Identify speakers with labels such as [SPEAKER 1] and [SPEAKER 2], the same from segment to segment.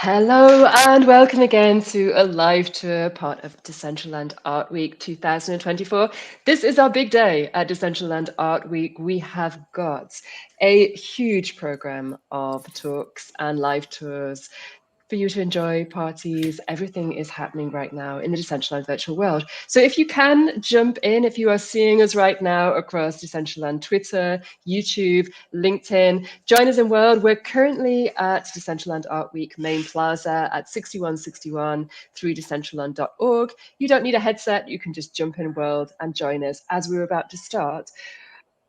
[SPEAKER 1] Hello and welcome again to a live tour, part of Decentraland Art Week 2024. This is our big day at Decentraland Art Week. We have got a huge program of talks and live tours for you to enjoy, parties. Everything is happening right now in the Decentraland virtual world. So if you can jump in, if you are seeing us right now across Decentraland Twitter, YouTube, LinkedIn, join us in World. We're currently at Decentraland Art Week Main Plaza at 6161 through decentraland.org. You don't need a headset. You can just jump in World and join us as we're about to start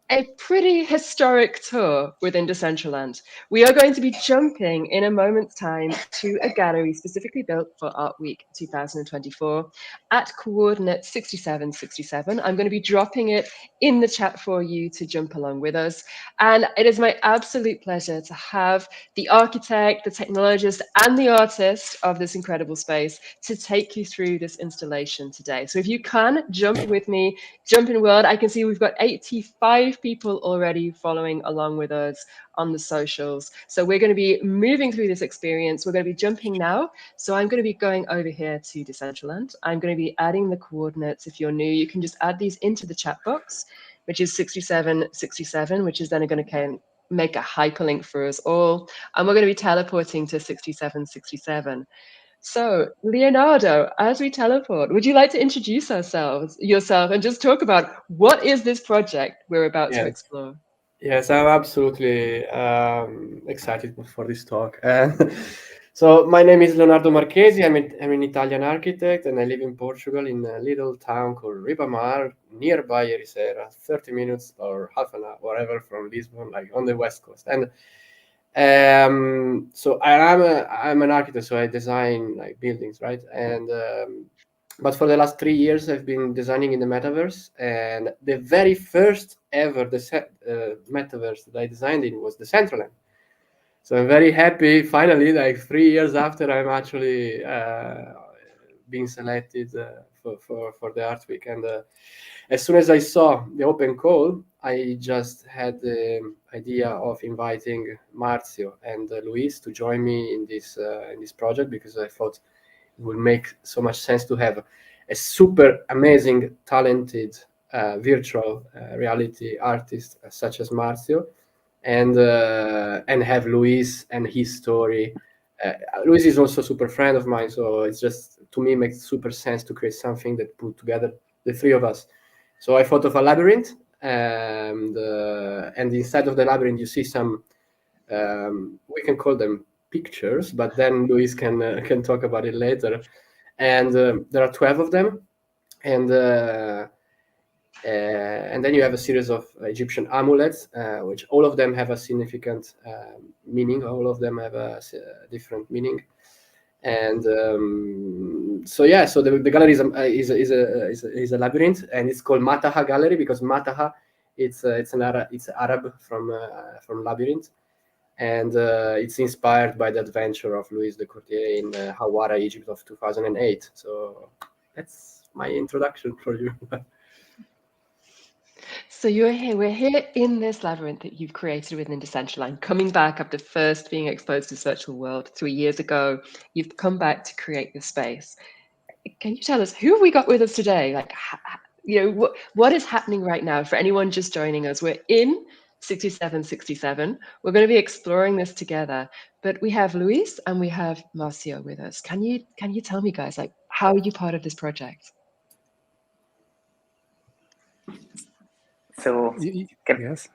[SPEAKER 1] a pretty historic tour within Decentraland. We are going to be jumping in a moment's time to a gallery specifically built for Art Week 2024 at coordinate 6767. I'm going to be dropping it in the chat for you to jump along with us. And it is my absolute pleasure to have the architect, the technologist, and the artist of this incredible space to take you through this installation today. So if you can jump with me, jump in World. I can see we've got 85 people already following along with us on the socials. So we're going to be moving through this experience. We're going to be jumping now. So I'm going to be going over here to Decentraland. I'm going to be adding the coordinates. If you're new, you can just add these into the chat box, which is 6767, which is then going to make a hyperlink for us all. And we're going to be teleporting to 6767. So, Leonardo, as we teleport, would you like to introduce yourself, and just talk about what is this project we're about to explore?
[SPEAKER 2] Yes, I'm absolutely excited for this talk. So my name is Leonardo Marchesi. I'm an Italian architect, and I live in Portugal in a little town called Ribamar, nearby Ericeira, 30 minutes or half an hour, whatever, from Lisbon, like on the west coast. And so I'm an architect, so I design like buildings, right? And but for the last 3 years, I've been designing in the metaverse, and the very first ever metaverse that I designed in was the Decentraland. So I'm very happy, finally, like 3 years after, I'm actually being selected for the Art Week. And as soon as I saw the open call, I just had the idea of inviting Marzio and Luis to join me in this project, because I thought it would make so much sense to have a super amazing, talented virtual reality artist such as Marzio, and have Luis and his story. Luis is also a super friend of mine, so it's just, to me, makes super sense to create something that put together the three of us. So I thought of a labyrinth, and inside of the labyrinth you see some, we can call them pictures, but then Luis can talk about it later. And there are 12 of them, and then you have a series of Egyptian amulets, which all of them have a significant meaning. All of them have a different meaning. And so the gallery is a labyrinth, and it's called Mataha Gallery because Mataha, it's Arab from labyrinth, and it's inspired by the adventure of Louis de Cordier in Hawara, Egypt of 2008. So that's my introduction for you.
[SPEAKER 1] So we're here in this labyrinth that you've created within Decentraland, coming back after first being exposed to this virtual world 3 years ago. You've come back to create this space. Can you tell us, who have we got with us today? Like, what is happening right now for anyone just joining us? We're in 6767. We're going to be exploring this together, but we have Luis and we have Marzio with us. Can you tell me, guys, like, how are you part of this project?
[SPEAKER 3] So
[SPEAKER 4] yes.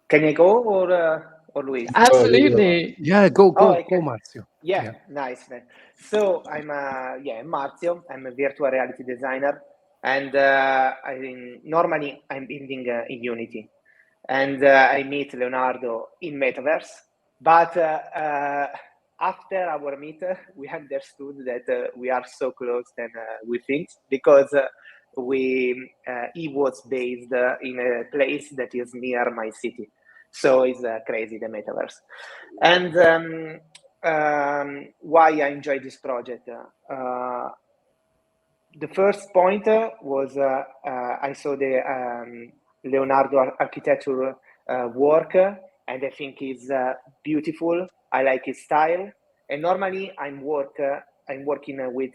[SPEAKER 3] Can I go or Luis?
[SPEAKER 1] Absolutely.
[SPEAKER 4] Yeah, go, Marzio.
[SPEAKER 3] Yeah, nice. So I'm Marzio. I'm a virtual reality designer, and normally I'm building in Unity, and I meet Leonardo in Metaverse. But after our meet, we understood that we are so close than we think, because he was based in a place that is near my city. So it's crazy, the Metaverse. And why I enjoy this project. The first point was I saw the Leonardo architecture work, and I think it's beautiful. I like his style. And normally I'm working with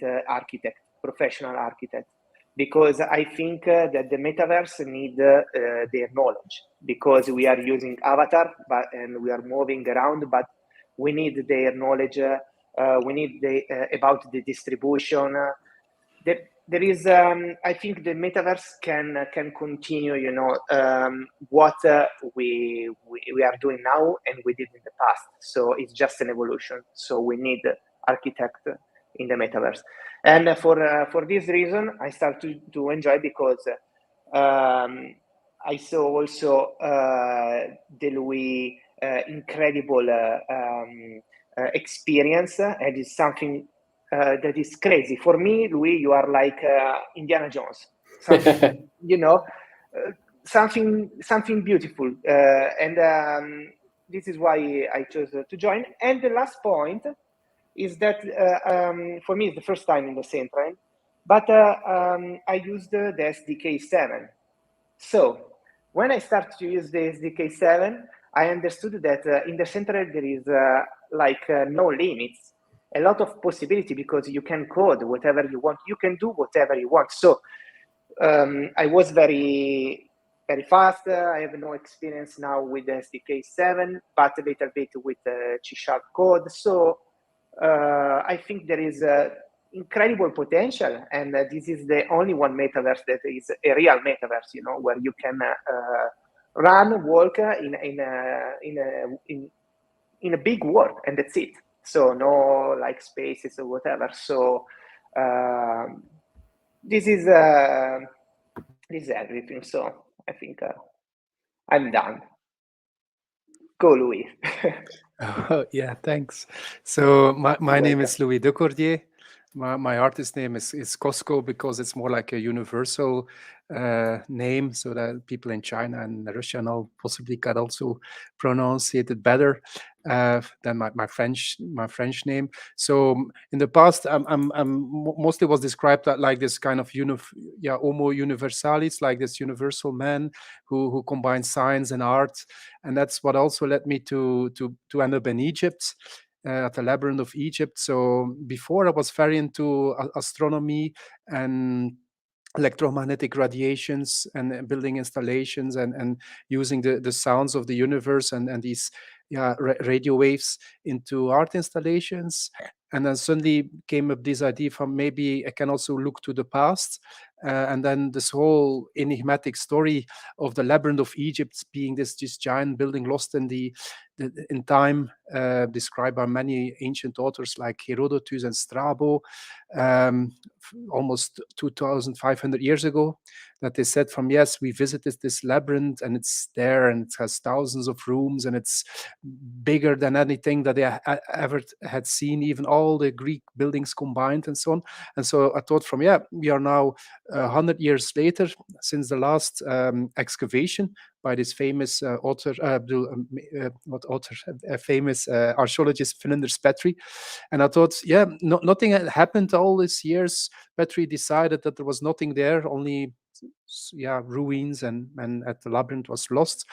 [SPEAKER 3] professional architect, because I think that the metaverse need their knowledge, because we are using avatar, and we are moving around, but we need their knowledge. We need about the distribution. There is, I think, the metaverse can continue, what we are doing now and we did in the past. So it's just an evolution. So we need architect in the metaverse, and for this reason, I start to enjoy, because I saw also the Louis incredible experience, and it's something that is crazy for me. Louis, you are like Indiana Jones, something, something beautiful, and this is why I chose to join. And the last point is that for me, it's the first time in the Central, but I used the SDK 7. So when I started to use the SDK 7, I understood that in the Central there is no limits, a lot of possibility, because you can code whatever you want, you can do whatever you want. So I was very, very fast. I have no experience now with the SDK 7, but a little bit with C# code. So I think there is incredible potential, and this is the only one metaverse that is a real metaverse, where you can run, walk in a big world, and that's it. So no like spaces or whatever. So this is everything. So I think I'm done. Go, Louis.
[SPEAKER 4] Oh, yeah, thanks. So my name is Louis de Cordier. My artist name is Costco, because it's more like a universal name, so that people in China and Russia now possibly can also pronounce it better than my French name. So in the past, I'm mostly was described like this kind of homo universalis, like this universal man who combines science and art, and that's what also led me to end up in Egypt. At the Labyrinth of Egypt. So before I was very into astronomy and electromagnetic radiations and building installations and using the sounds of the universe and these radio waves into art installations. And then suddenly came up this idea from maybe I can also look to the past. And then this whole enigmatic story of the Labyrinth of Egypt being this giant building lost in time, described by many ancient authors like Herodotus and Strabo, almost 2,500 years ago, that they said from, yes, we visited this labyrinth and it's there and it has thousands of rooms and it's bigger than anything that they ever had seen, even all the Greek buildings combined and so on. And so I thought from, we are now 100 years later since the last excavation by this famous famous archaeologist Flinders Petrie. And I thought, nothing had happened all these years. Petrie decided that there was nothing there, only ruins, and at the labyrinth was lost.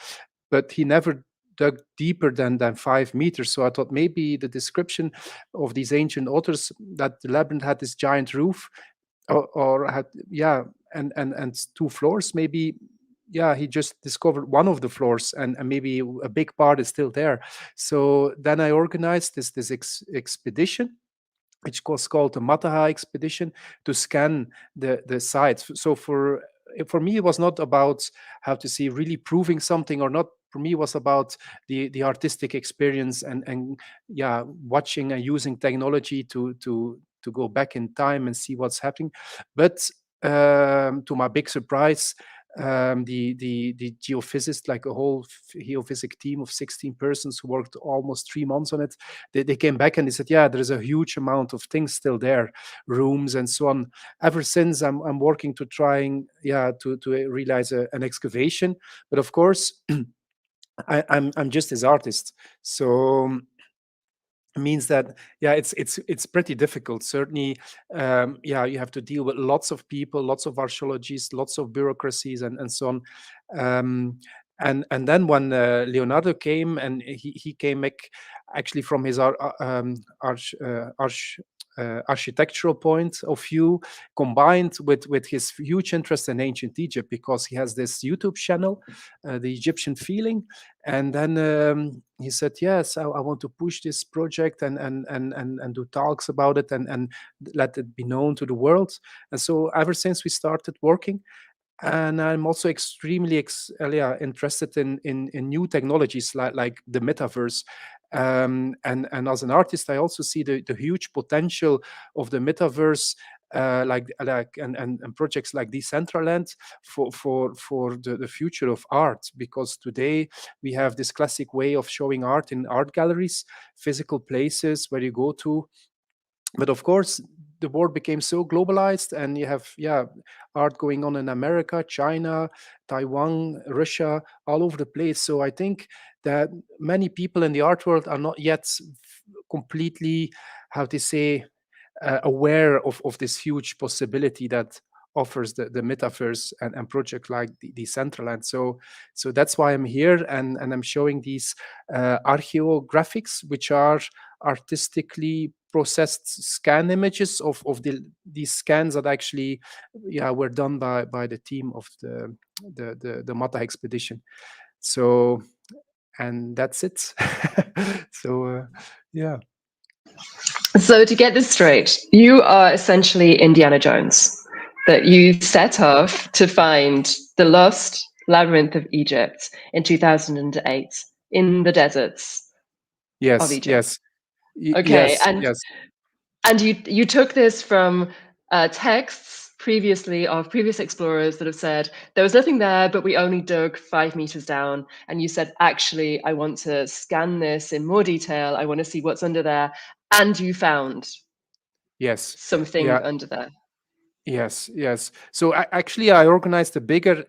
[SPEAKER 4] But he never dug deeper than 5 meters. So I thought maybe the description of these ancient authors that the labyrinth had this giant roof or had and 2 floors, maybe he just discovered one of the floors and maybe a big part is still there. So then I organized this expedition, which was called the Mataha Expedition, to scan the sites. So for me, it was not about how to see really proving something or not. For me, it was about the artistic experience and watching and using technology to go back in time and see what's happening. But to my big surprise, the geophysicist, like a whole geophysics team of 16 persons who worked almost 3 months on it, they came back and they said, there is a huge amount of things still there, rooms and so on. Ever since, I'm working to trying to realize an excavation, but of course I'm just his artist, so means that it's pretty difficult. Certainly, you have to deal with lots of people, lots of archaeologists, lots of bureaucracies, and so on. And then when Leonardo came, and he came actually from his architectural point of view, combined with his huge interest in ancient Egypt, because he has this YouTube channel, the Egyptian Feeling. And then he said, yes, I want to push this project and do talks about it, and let it be known to the world. And so ever since we started working, and I'm also extremely interested in new technologies like the metaverse. And as an artist, I also see the huge potential of the metaverse, and projects like Decentraland for the future of art. Because today we have this classic way of showing art in art galleries, physical places where you go to. But of course, the world became so globalized, and you have art going on in America, China, Taiwan, Russia, all over the place. So I think that many people in the art world are not yet completely, how to say, aware of this huge possibility that offers the metaverse and project like the Decentraland. So that's why I'm here, and I'm showing these archeographics, which are artistically processed scan images of these scans that actually were done by the team of the Mataha Expedition. So, and that's it. So yeah.
[SPEAKER 1] So to get this straight, you are essentially Indiana Jones, that you set off to find the lost Labyrinth of Egypt in 2008 in the deserts of
[SPEAKER 4] Yes,
[SPEAKER 1] Egypt.
[SPEAKER 4] yes.
[SPEAKER 1] Okay,
[SPEAKER 4] Yes, yes.
[SPEAKER 1] and you took this from texts previously of previous explorers that have said there was nothing there, but we only dug 5 meters down. And you said, actually, I want to scan this in more detail. I want to see what's under there. And you found something under there.
[SPEAKER 4] Yes, yes. So actually, I organized a bigger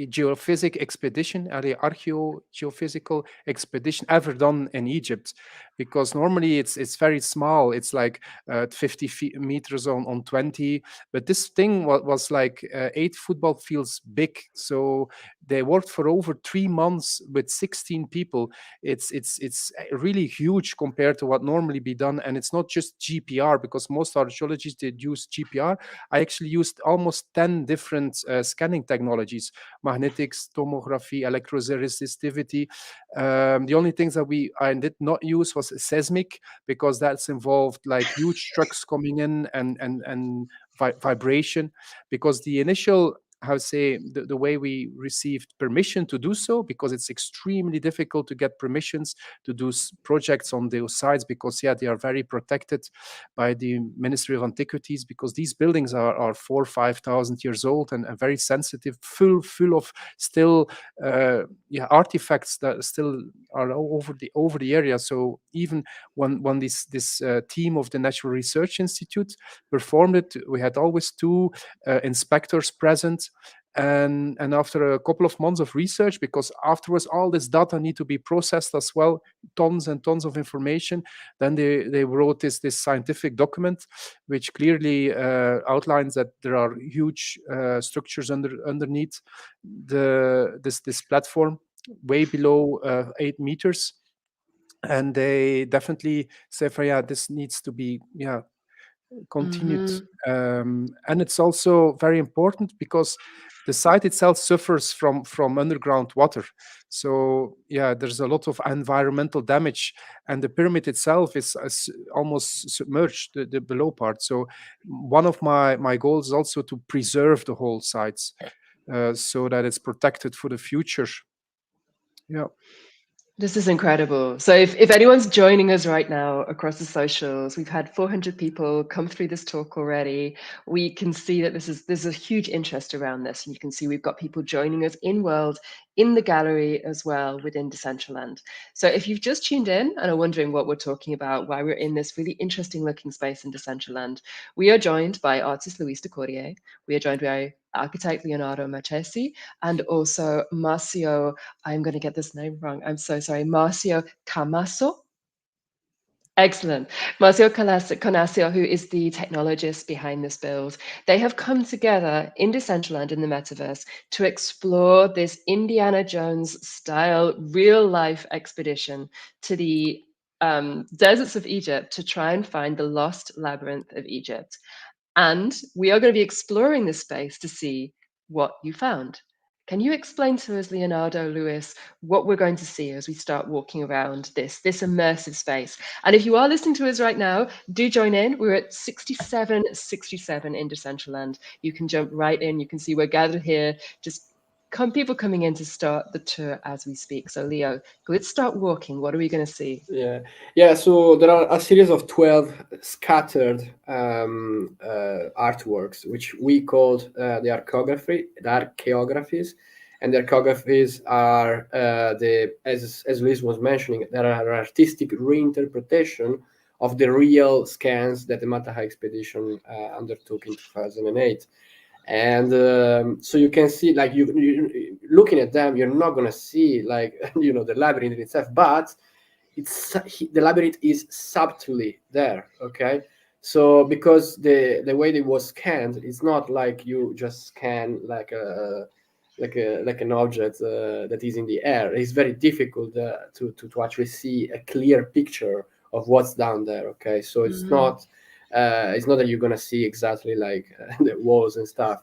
[SPEAKER 4] geophysic expedition, the archeo-geophysical expedition ever done in Egypt, because normally it's very small. It's like 50 meters on 20, but this thing was like 8 football fields big. So they worked for over 3 months with 16 people. It's really huge compared to what normally be done, and it's not just GPR, because most archaeologists did use GPR. I actually used almost 10 different scanning technologies: magnetics, tomography, electroresistivity. The only things that I did not use was seismic, because that's involved like huge trucks coming in and vibration. Because the initial, the way we received permission to do so, because it's extremely difficult to get permissions to do projects on those sites, because they are very protected by the Ministry of Antiquities, because these buildings are 4,000 or 5,000 years old and very sensitive, full of still artifacts that still are over the area. So even when this team of the National Research Institute performed it, we had always 2 inspectors present. And after a couple of months of research, because afterwards all this data need to be processed as well, tons and tons of information, then they wrote this scientific document, which clearly outlines that there are huge structures underneath this platform, way below 8 meters. And they definitely say, this needs to be continued. And it's also very important because the site itself suffers from underground water. So there's a lot of environmental damage, and the pyramid itself is almost submerged, the below part. So one of my goals is also to preserve the whole sites, so that it's protected for the future.
[SPEAKER 1] This is incredible. So if anyone's joining us right now across the socials, we've had 400 people come through this talk already. We can see that there's a huge interest around this. And you can see we've got people joining us in world, in the gallery as well, within Decentraland. So if you've just tuned in and are wondering what we're talking about, why we're in this really interesting looking space in Decentraland, we are joined by artist Louis de Cordier. We are joined by architect Leonardo Marchesi, and also Marzio, I'm going to get this name wrong, I'm so sorry, Marzio Camasso. Excellent. Marzio Camasso, who is the technologist behind this build, they have come together in Decentraland in the metaverse to explore this Indiana Jones style real life expedition to the deserts of Egypt to try and find the lost labyrinth of Egypt. And we are going to be exploring this space to see what you found. Can you explain to us, Leonardo, Louis, what we're going to see as we start walking around this immersive space? And if you are listening to us right now, do join in. We're at 6767 in Decentraland. You can jump right in. You can see we're gathered here, just people coming in to start the tour as we speak. So, Leo, let's start walking. What are we going to see?
[SPEAKER 2] Yeah. So there are a series of 12 scattered artworks, which we called the archaeographies. And the archaeographies are as Luis was mentioning, there are artistic reinterpretation of the real scans that the Mataha Expedition undertook in 2008. And so you can see, like, you looking at them, you're not gonna see, like, the labyrinth in itself, but the labyrinth is subtly there. Okay, so because the way it was scanned, it's not like you just scan like an object that is in the air. It's very difficult to actually see a clear picture of what's down there. Okay, so it's not that you're gonna see exactly like the walls and stuff,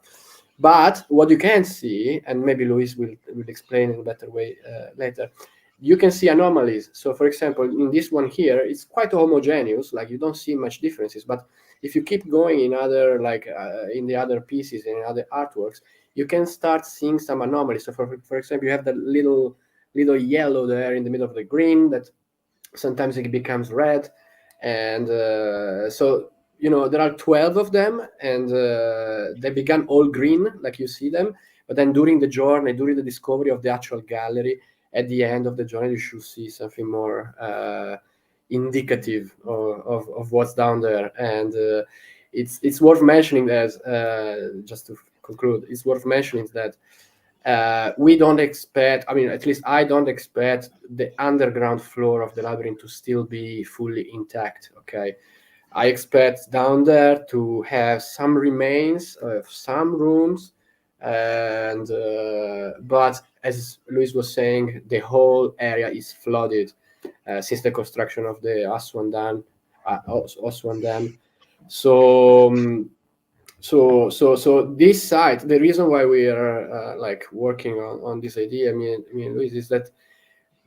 [SPEAKER 2] but what you can see, and maybe Luis will explain in a better way later, you can see anomalies. So for example, in this one here, it's quite homogeneous, like you don't see much differences, but if you keep going in other, like in the other pieces and in other artworks, you can start seeing some anomalies. So for example, you have the little yellow there in the middle of the green that sometimes it becomes red. And so there are 12 of them, and they began all green like you see them, but then during the journey, during the discovery of the actual gallery, at the end of the journey, you should see something more indicative of what's down there. And it's worth mentioning that, just to conclude, it's worth mentioning that we don't expect, at least I don't expect the underground floor of the labyrinth to still be fully intact. Okay, I expect down there to have some remains of some rooms, and but as Luis was saying, the whole area is flooded since the construction of the Aswan Dam. So this site, the reason why we are like working on this idea, me and Luis, is that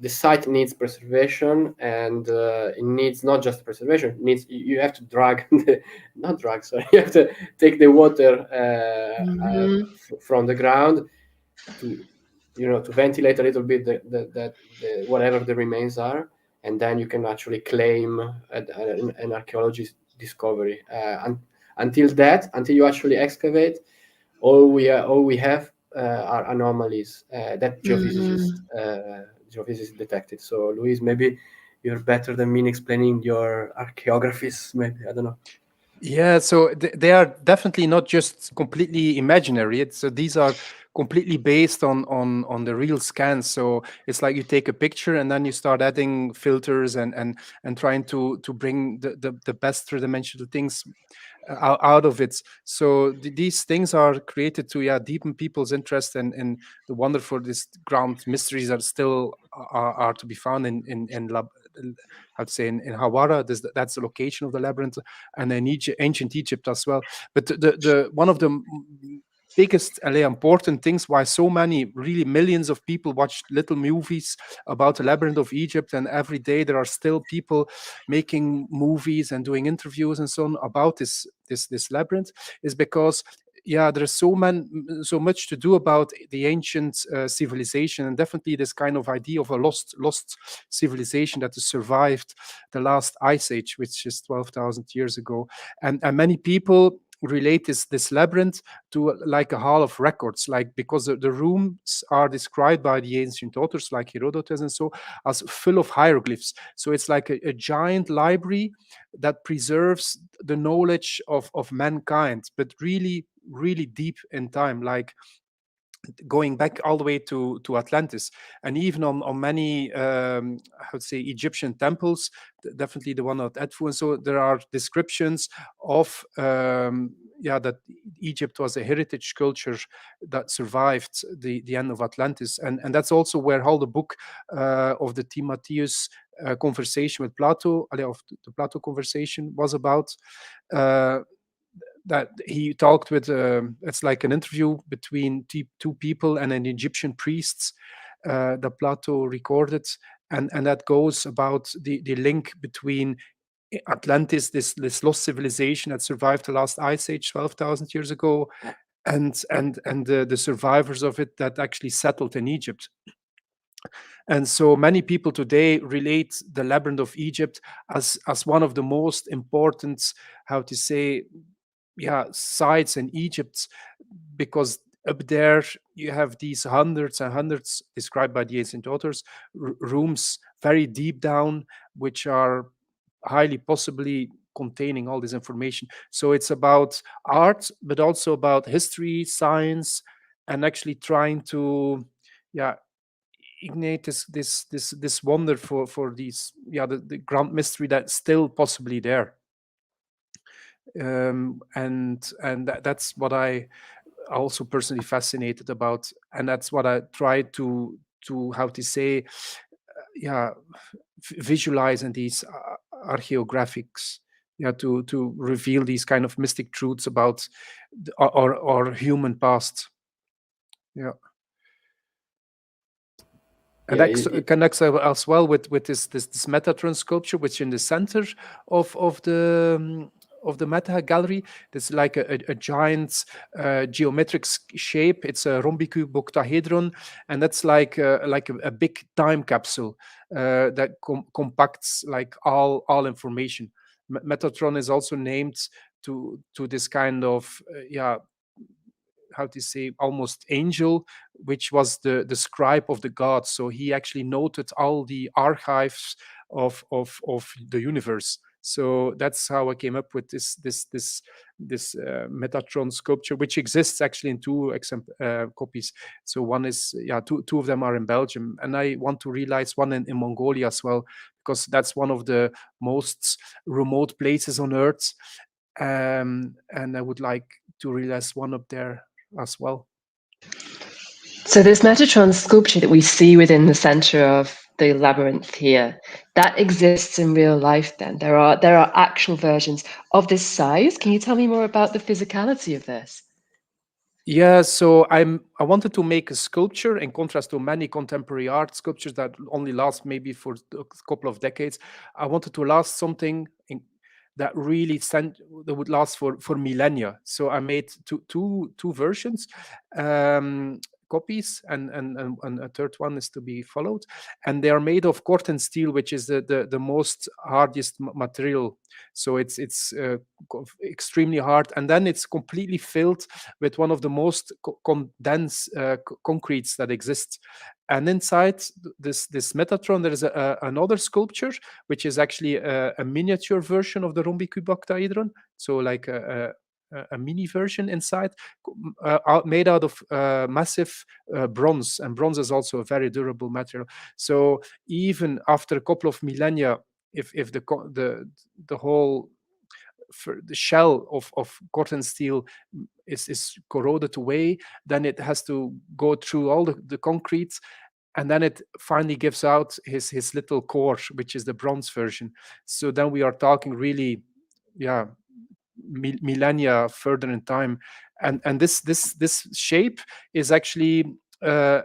[SPEAKER 2] the site needs preservation, and it needs not just preservation. It needs, you have to you have to take the water from the ground to to ventilate a little bit the whatever the remains are, and then you can actually claim an archaeologist discovery. Until you actually excavate, all we have are anomalies that geophysicists detected. So Luis, maybe you're better than me in explaining your archaeographies. Maybe, I don't know.
[SPEAKER 4] Yeah, so they are definitely not just completely imaginary. So these are completely based on the real scans. So it's like you take a picture and then you start adding filters and trying to bring the best three-dimensional things out of it. So these things are created to deepen people's interest in the wonderful this ground mysteries that still are to be found in I'd say in Hawara. That's the location of the labyrinth, and in ancient Egypt as well. But the one of the biggest important things why so many, really millions of people watch little movies about the Labyrinth of Egypt, and every day there are still people making movies and doing interviews and so on about this labyrinth, is because there's so much to do about the ancient civilization, and definitely this kind of idea of a lost civilization that has survived the last ice age, which is 12,000 years ago. And many people relate this labyrinth to like a hall of records, like because the rooms are described by the ancient authors like Herodotus and so as full of hieroglyphs. So it's like a giant library that preserves the knowledge of mankind, but really deep in time, like going back all the way to Atlantis, and even on many I would say Egyptian temples, definitely the one at Edfu. And so there are descriptions of that Egypt was a heritage culture that survived the end of Atlantis, and that's also where all the book of the Timotheus conversation with Plato, of the Plato conversation, was about. That he talked with, it's like an interview between two people and an Egyptian priests that Plato recorded, and that goes about the link between Atlantis, this lost civilization that survived the last ice age 12,000 years ago, and the survivors of it that actually settled in Egypt. And so many people today relate the Labyrinth of Egypt as one of the most important, how to say, sites in Egypt, because up there you have these hundreds and hundreds, described by the ancient authors, rooms very deep down, which are highly possibly containing all this information. So it's about art, but also about history, science, and actually trying to ignite this wonder for these the grand mystery that's still possibly there. And that's what I also personally fascinated about, and that's what I try to how to say visualize in these archaeographics, to reveal these kind of mystic truths about our human past. And that connects as well with this Metatron sculpture, which in the center of the Mataha Gallery. There's like a giant geometric shape. It's a rhombicuboktahedron, and that's like a big time capsule that compacts like all information. Metatron is also named to this kind of how to say, almost angel, which was the scribe of the gods. So he actually noted all the archives of the universe. So that's how I came up with this Metatron sculpture, which exists actually in two copies. So one is two of them are in Belgium, and I want to realize one in Mongolia as well, because that's one of the most remote places on Earth, and I would like to realize one up there as well.
[SPEAKER 1] So this Metatron sculpture that we see within the center of the labyrinth here, that exists in real life then? There are actual versions of this size. Can you tell me more about the physicality of this?
[SPEAKER 4] Yeah, so I wanted to make a sculpture in contrast to many contemporary art sculptures that only last maybe for a couple of decades. I wanted to last something that really that would last for millennia. So I made two versions, copies, and a third one is to be followed. And they are made of corten steel, which is the most hardest material. So it's extremely hard, and then it's completely filled with one of the most condensed concretes that exists. And inside this Metatron, there is another sculpture, which is actually a miniature version of the rhombicuboktahedron. So like a mini version inside, made out of massive bronze, and bronze is also a very durable material. So even after a couple of millennia, if the whole the shell of corten steel is corroded away, then it has to go through all the concrete, and then it finally gives out his little core, which is the bronze version. So then we are talking really millennia further in time, and this shape is actually a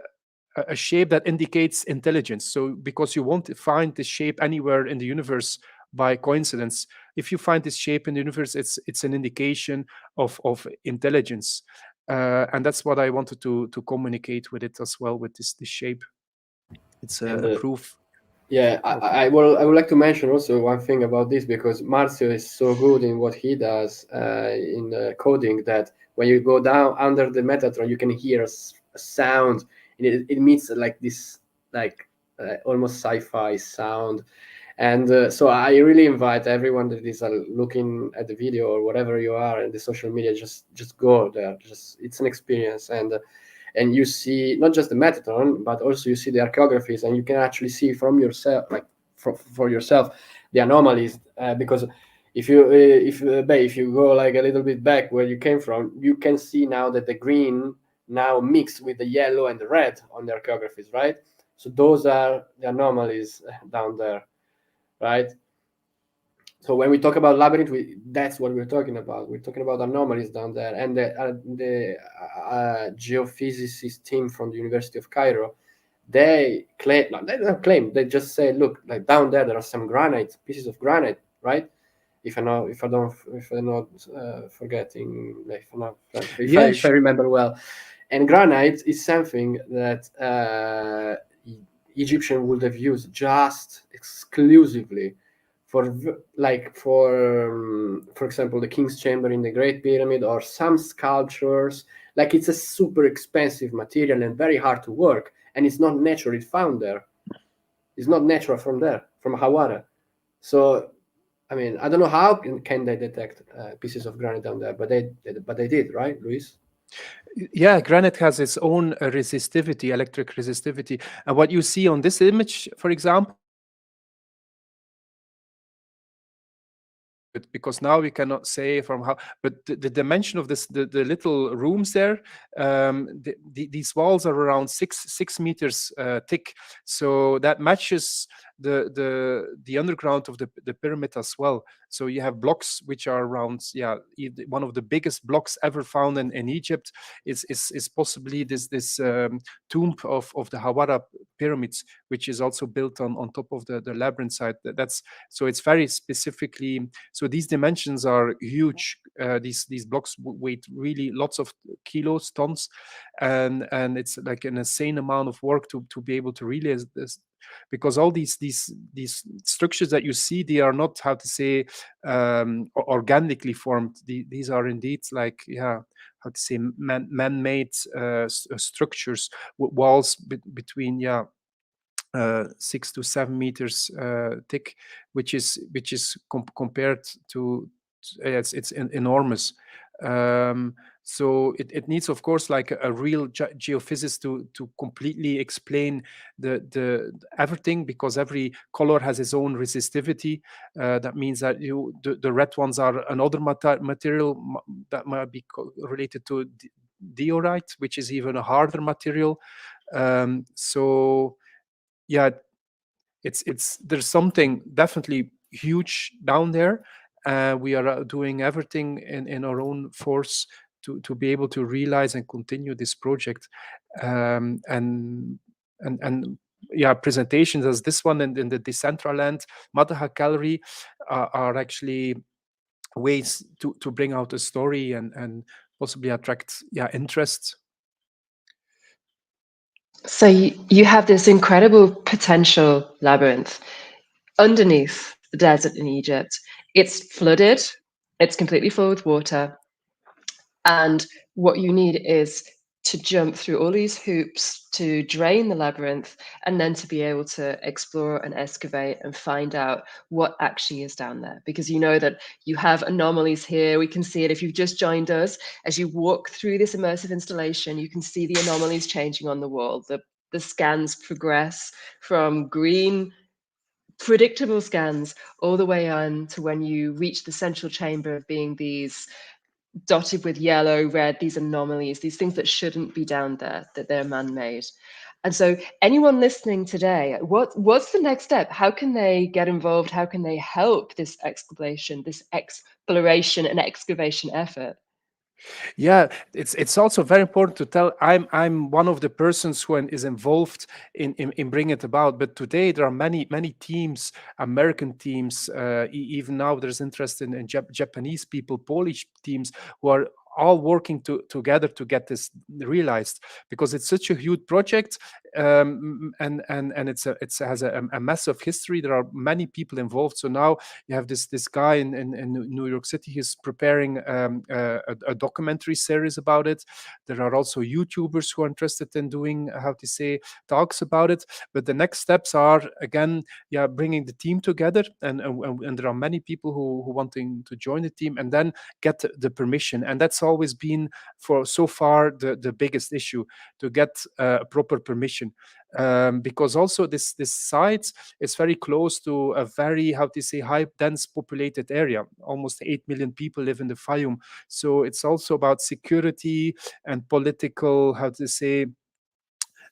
[SPEAKER 4] shape that indicates intelligence. So because you won't find this shape anywhere in the universe by coincidence. If you find this shape in the universe, it's an indication of intelligence, and that's what I wanted to communicate with it as well, with this shape. It's a proof.
[SPEAKER 2] Yeah, I would like to mention also one thing about this, because Marzio is so good in what he does in coding, that when you go down under the Metatron, you can hear a sound. It emits like this, like almost sci-fi sound. And so I really invite everyone that is looking at the video or whatever you are in the social media, just go there. Just it's an experience, and and you see not just the metatron, but also you see the archaeographies, and you can actually see from yourself, like for yourself, the anomalies. Because if you go like a little bit back where you came from, you can see now that the green now mixed with the yellow and the red on the archaeographies, right? So those are the anomalies down there, right? So when we talk about labyrinth, that's what we're talking about. We're talking about anomalies down there. And the geophysicist team from the University of Cairo, they claim, no, they don't claim, they just say, look, like down there are some granite, pieces of granite, right? If I'm not forgetting, if I remember well. And granite is something that Egyptian would have used just exclusively for example, the King's Chamber in the Great Pyramid, or some sculptures. Like, it's a super expensive material and very hard to work, and it's not naturally found there. It's not natural from there, from Hawara. So, I mean, I don't know how can they detect pieces of granite down there, but they did, right, Luis?
[SPEAKER 4] Yeah, granite has its own resistivity, electric resistivity. And what you see on this image, for example, because now we cannot say from how, but the dimension of this, the little rooms there, these walls are around six meters thick, so that matches the underground of the pyramid as well. So you have blocks which are around, one of the biggest blocks ever found in Egypt is possibly this tomb of the Hawara pyramids, which is also built on top of the labyrinth site. That's so it's very specifically. So these dimensions are huge. These blocks weight really lots of kilos, tons, and it's like an insane amount of work to be able to realize this, because all these structures that you see, they are not, how to say, organically formed. These are indeed like, how to say, man-made structures with walls between 6 to 7 meters thick, which is compared to it's enormous. So it needs, of course, like a real geophysicist to completely explain the everything, because every color has its own resistivity. That means that the red ones are another material that might be related to diorite, which is even a harder material. So yeah, it's there's something definitely huge down there. We are doing everything in our own force to be able to realize and continue this project. And presentations as this one in the Decentraland Mataha Gallery are actually ways to bring out a story and possibly attract interest.
[SPEAKER 1] So you have this incredible potential labyrinth underneath the desert in Egypt. It's flooded, it's completely full with water. And what you need is to jump through all these hoops to drain the labyrinth, and then to be able to explore and excavate and find out what actually is down there. Because you know that you have anomalies here. We can see it if you've just joined us. As you walk through this immersive installation, you can see the anomalies changing on the wall. The scans progress from green, predictable scans, all the way on to when you reach the central chamber of being these dotted with yellow, red, these anomalies, these things that shouldn't be down there, that they're man-made. And so anyone listening today, what's the next step? How can they get involved? How can they help this exploration and excavation effort?
[SPEAKER 4] Yeah, it's also very important to tell. I'm one of the persons who is involved in bringing it about. But today there are many teams, American teams. Even now there's interest in Japanese people, Polish teams who are all working together to get this realized, because it's such a huge project. and it has a massive history. There are many people involved. So now you have this guy in New York City. He's preparing a documentary series about it. There are also YouTubers who are interested in doing, how to say, talks about it. But the next steps are, again, bringing the team together, and there are many people who wanting to join the team, and then get the permission. And that's always been, for so far, the biggest issue, to get proper permission, because also this site is very close to a very, how to say, high dense populated area. Almost 8 million people live in the Fayum, so it's also about security and political, how to say,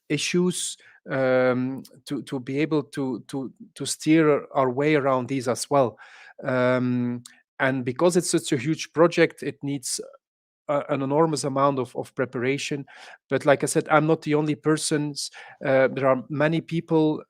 [SPEAKER 4] issues, to be able to steer our way around these as well. And because it's such a huge project, it needs an enormous amount of preparation. But like I said, I'm not the only persons. There are many people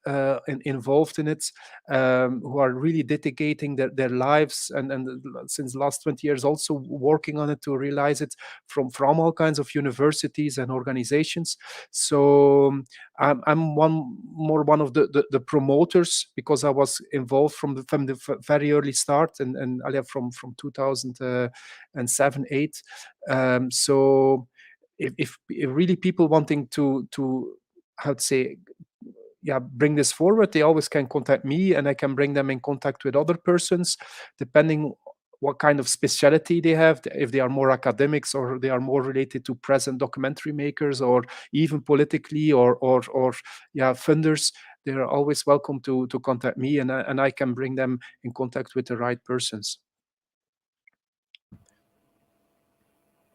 [SPEAKER 4] involved in it, who are really dedicating their lives, and since the last 20 years also working on it to realize it, from all kinds of universities and organizations. So I'm one of the promoters, because I was involved from the very early start, and I have from 2007, 8. So if really people wanting to, how to say, bring this forward, they always can contact me, and I can bring them in contact with other persons, depending what kind of specialty they have, if they are more academics, or they are more related to present documentary makers, or even politically, or funders. They're always welcome to contact me, and I can bring them in contact with the right persons.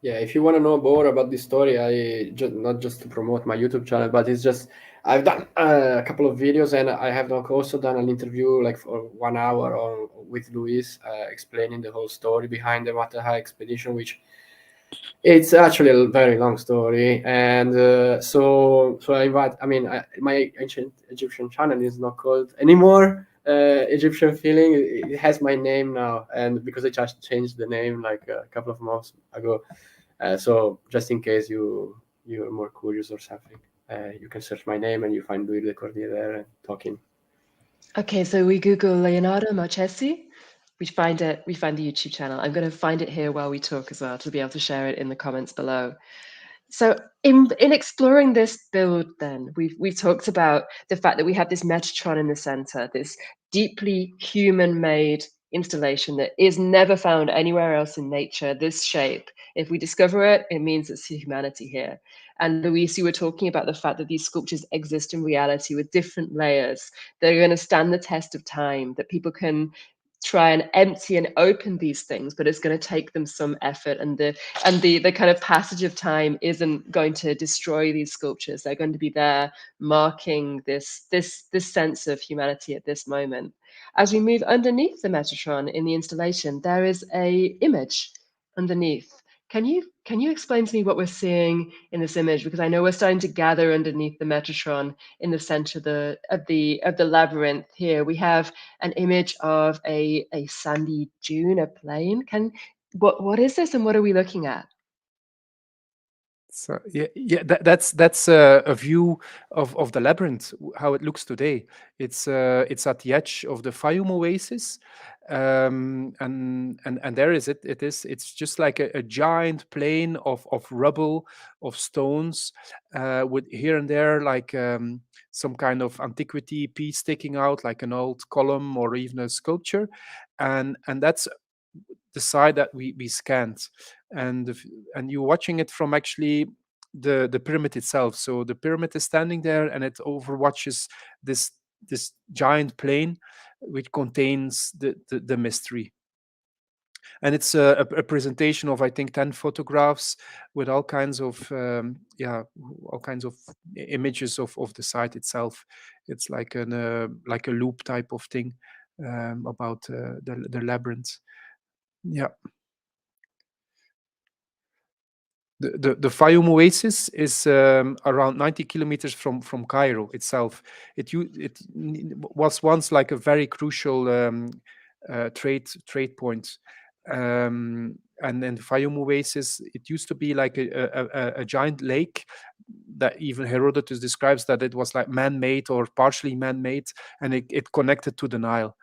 [SPEAKER 2] Yeah, if you want to know more about this story, I just, not just to promote my YouTube channel, but it's just, I've done a couple of videos, and I have also done an interview like for 1 hour with Louis, explaining the whole story behind the Mataha Expedition, which it's actually a very long story. And so I invite, my ancient Egyptian channel is not called anymore Egyptian Feeling. It has my name now, and because I just changed the name like a couple of months ago. So just in case you're more curious or something, you can search my name and you find Louis de Cordier there and talking.
[SPEAKER 1] Okay, so we Google Leonardo Marchesi. We find the YouTube channel. I'm going to find it here while we talk as well, to be able to share it in the comments below. So in exploring this build, then we've talked about the fact that we have this Metatron in the center, this deeply human-made installation that is never found anywhere else in nature. This shape, if we discover it, it means it's humanity here. And Luis, you were talking about the fact that these sculptures exist in reality with different layers that are going to stand the test of time, that people can try and empty and open these things, but it's going to take them some effort, and the kind of passage of time isn't going to destroy these sculptures. They're going to be there marking this sense of humanity at this moment. As we move underneath the Metatron in the installation, there is a image underneath. Can you explain to me what we're seeing in this image? Because I know we're starting to gather underneath the Metatron in the center of the labyrinth here. We have an image of a sandy dune, a plain. What is this, and what are we looking at?
[SPEAKER 4] So that's a view of the labyrinth, how it looks today. It's at the edge of the Fayum Oasis, and there is it's just like a giant plain of rubble, of stones, with here and there like some kind of antiquity piece sticking out, like an old column or even a sculpture, and that's the side that we scanned, and you're watching it from actually the pyramid itself. So the pyramid is standing there, and it overwatches this giant plain, which contains the mystery. And it's a presentation of, I think, 10 photographs with all kinds of all kinds of images of the site itself. It's like like a loop type of thing, about the labyrinth. Yeah. The Fayum Oasis is around 90 kilometers from Cairo itself. It was once like a very crucial trade point, and then the Fayum Oasis, it used to be like a giant lake that even Herodotus describes that it was like man-made or partially man-made, and it connected to the Nile.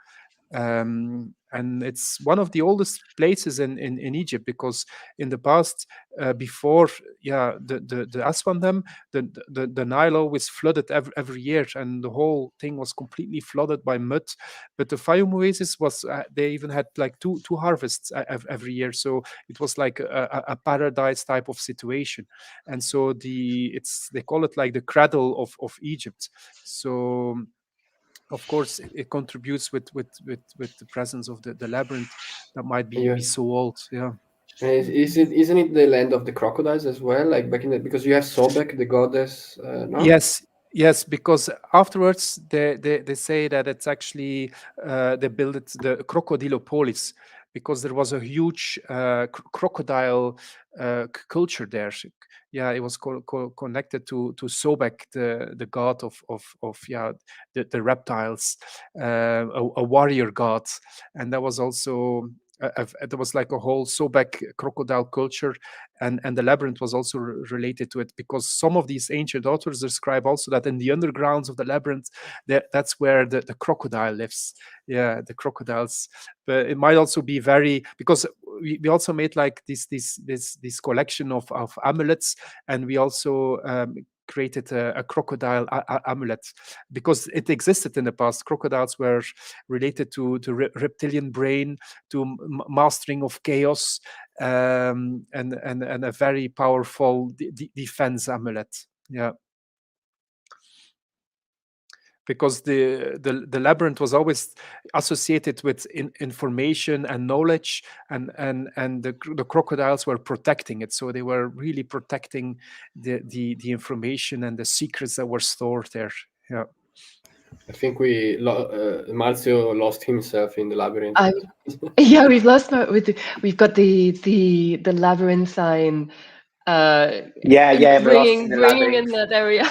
[SPEAKER 4] And it's one of the oldest places in Egypt, because in the past, before the Aswan Dam, the Nile always flooded every year, and the whole thing was completely flooded by mud. But the Fayum Oasis was they even had like two harvests every year, so it was like a paradise type of situation. And so they call it like the cradle of Egypt. So of course it contributes with the presence of the labyrinth that might be so old. Yeah.
[SPEAKER 2] Isn't it the land of the crocodiles as well? Like back in because you have Sobek, the goddess, no?
[SPEAKER 4] Yes, because afterwards they say that it's actually they built it the Crocodilopolis, because there was a huge crocodile culture there. Yeah, it was connected to Sobek, the god of the reptiles, a warrior god, and that was also there was like a whole Sobek crocodile culture, and the labyrinth was also related to it, because some of these ancient authors describe also that in the undergrounds of the labyrinth, that's where the crocodile lives. Yeah, the crocodiles. But it might also be because we also made like this collection of amulets, and we also created a crocodile amulet, because it existed in the past. Crocodiles were related to reptilian brain, to mastering of chaos, and a very powerful defense amulet. Yeah, because the labyrinth was always associated with information and knowledge, and the crocodiles were protecting it, so they were really protecting the information and the secrets that were stored there. Yeah.
[SPEAKER 2] I think Marzio lost himself in the labyrinth.
[SPEAKER 1] Yeah, we've lost we've got the labyrinthine.
[SPEAKER 3] I'm lost in the
[SPEAKER 1] bringing in
[SPEAKER 3] labyrinth.
[SPEAKER 1] that area.